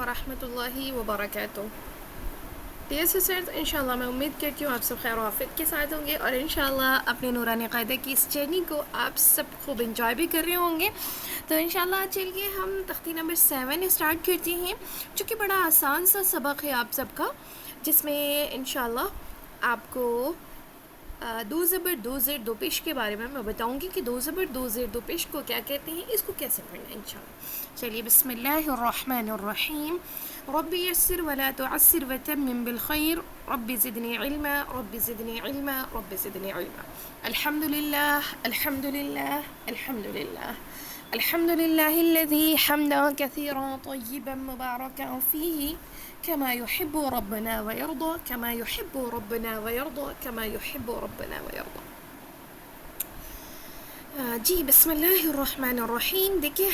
ورحمۃ اللہ وبرکاتہ۔ Dear sisters, انشاءاللہ میں امید کرتی ہوں آپ سب خیر و عافیت کے ساتھ ہوں گے اور انشاءاللہ اپنے نورانی قاعدہ کی اس جرنی کو آپ سب خوب انجوائے بھی کر رہے ہوں گے۔ تو انشاءاللہ چلیے ہم تختی نمبر 7 اسٹارٹ کرتے ہیں، جو کہ بڑا آسان سا سبق ہے آپ سب کا، جس میں انشاءاللہ آپ کو دو زبر دو زیر دو پیش کے بارے میں بتاؤں گی کہ دو زبر دو زیر دو پیش کو کیا کہتے ہیں، اس کو کیسے پڑھنا ہے انشاءاللہ۔ چلیے بسم اللہ الرحمن الرحیم۔ رب یسر ولا تعسر وتمم بالخیر، رب زدنی علما، رب زدنی علما، رب زدنی علما۔ الحمد للہ الحمد للہ الحمد للہ الحمد للہ الذی حمدا کثیرا طیبا مبارکا فیہ كما يحب ربنا ويرضى كما يحب ربنا ويرضى كما يحب ربنا ويرضى۔ جی بسم اللہ الرحمن الرحیم۔ دیکھیے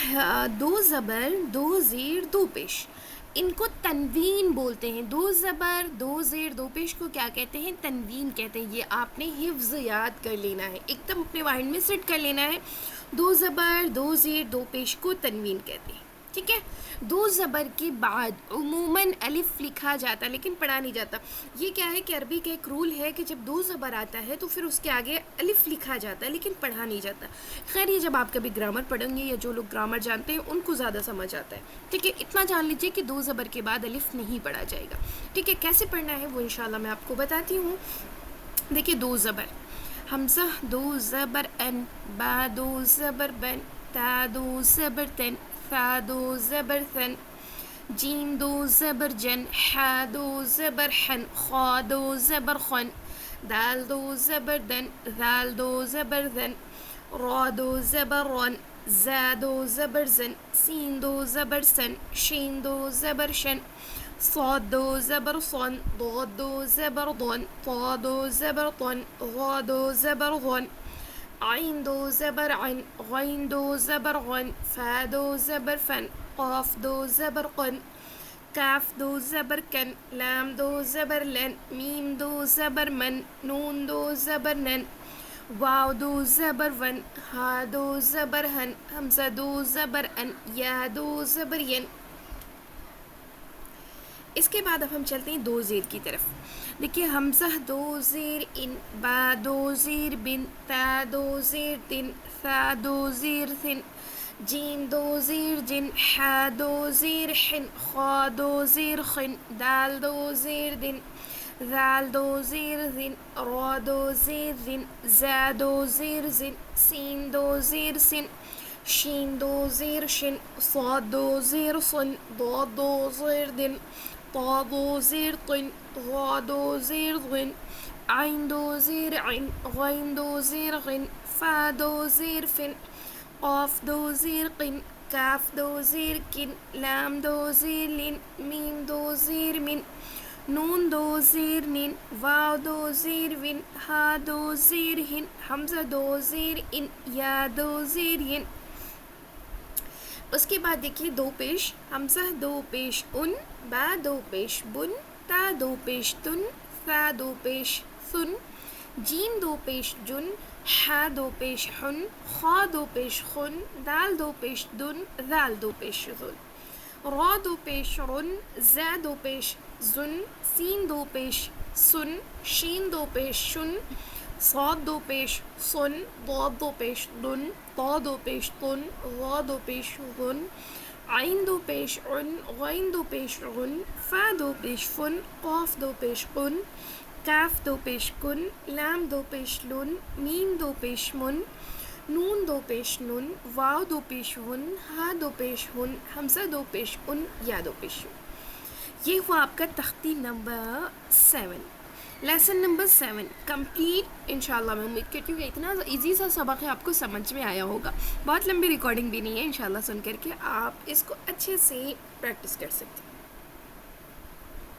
دو زبر دو زیر دو پیش، ان کو تنوین بولتے ہیں۔ دو زبر دو زیر دو پیش کو کیا کہتے ہیں؟ تنوین کہتے ہیں۔ یہ آپ نے حفظ یاد کر لینا ہے، ایک دم اپنے مائنڈ میں سیٹ کر لینا ہے۔ دو زبر دو زیر دو پیش کو تنوین کہتے ہیں، ٹھیک ہے۔ دو زبر کے بعد عموماً الف لکھا جاتا ہے لیکن پڑھا نہیں جاتا۔ یہ کیا ہے کہ عربی کا ایک رول ہے کہ جب دو زبر آتا ہے تو پھر اس کے آگے الف لکھا جاتا ہے لیکن پڑھا نہیں جاتا۔ خیر یہ جب آپ کبھی گرامر پڑھیں گے یا جو لوگ گرامر جانتے ہیں ان کو زیادہ سمجھ آتا ہے، ٹھیک ہے۔ اتنا جان لیجیے کہ دو زبر کے بعد الف نہیں پڑھا جائے گا، ٹھیک ہے۔ کیسے پڑھنا ہے وہ انشاءاللہ میں آپ کو بتاتی ہوں۔ دیکھیے دو زبر، حمزہ دو زبر ان، با دو زبر بن، تا دو زبر تن، ثا دو زبر ثن، جیم دو زبر جن، حا دو زبر حن، خا دو زبر خن، دال دو زبر دن، ذال دو زبر ذن، را دو زبر رن، زا دو زبر زن، سین دو زبر سن، شین دو زبر شن، صاد دو زبر صن، ضاد دو زبر ضن، طا دو زبر طن، غا دو زبر غن، عین دو زبر عن، غین دو زبر غن، فا دو زبر فن، قاف دو زبر قن، کاف دو زبر کن، لام دو زبر لن، میم دو زبر من، نون دو زبر نن، واو دو زبر ون، ہا دو زبر ہن، حمزہ دو زبر ان، یا دو زبر ین۔ اس کے بعد اب ہم چلتے ہیں دو زیر کی طرف۔ دیکھیے حمزہ دو زیر ان، با دو زیر بن، تا دو زیر تن، ثا دو زیر ثن، جیم دو زیر جن، حا دو زیر حن، خا دو زیر خن، دال دو زیر دن، ذال دو زیر ذن، را دو زیر ذن، زا دو زیر زن، سین دو زیر سن، شین دو زیر شن، صاد دو زیر صن، ضاد دو زیر دن، طا دو زیر طن، غا دو زیر غن، عین دو زیر عن، غین دو زیر غن، فا دو زیر فن، قاف دو زیر قن، کاف دو زیر کن، لام دو زیر لن، میم دو زیر من، نون دو زیر نن، واو دو زیر ون، ہا دو زیر ہن، حمزہ دو زیر ان، یا دو زیر ین۔ اس کے بعد دیکھیے دو پیش، حمزہ دو پیش ان، با دو پیش بن، تا دو پیش تن، ثا دو پیش ثن، جیم دو پیش جن، حا دو پیش حن، خا دو پیش خن، دال دو پیش دن، ذال دو پیش ذن، را دو پیش رن، زا دو پیش زن، سین دو پیش سن، شین دو پیش شن، صاد دو پیش صن، ضاد دو پیش ضن، طا دو پیش طن، غا دو پیش غن، عین دو پیش عن، غین دو پیش غن، فا دو پیش فن، قاف دو پیش قن، کاف دو پیش کن، لام دو پیش لن، میم دو پیش من، نون دو پیش نن، واو دو پیش ون، ہا دو پیش ہن، حمزہ دو پیش ان، یا دو پیش یون۔ یہ ہوا آپ کا تختی نمبر 7، لیسن نمبر 7 کمپلیٹ۔ انشاءاللہ میں امید کرتی ہوں کہ اتنا ایزی سا سبق ہے آپ کو سمجھ میں آیا ہوگا۔ بہت لمبی ریکارڈنگ بھی نہیں ہے، انشاءاللہ سن کر کے آپ اس کو اچھے سے پریکٹس کر سکتے ہیں۔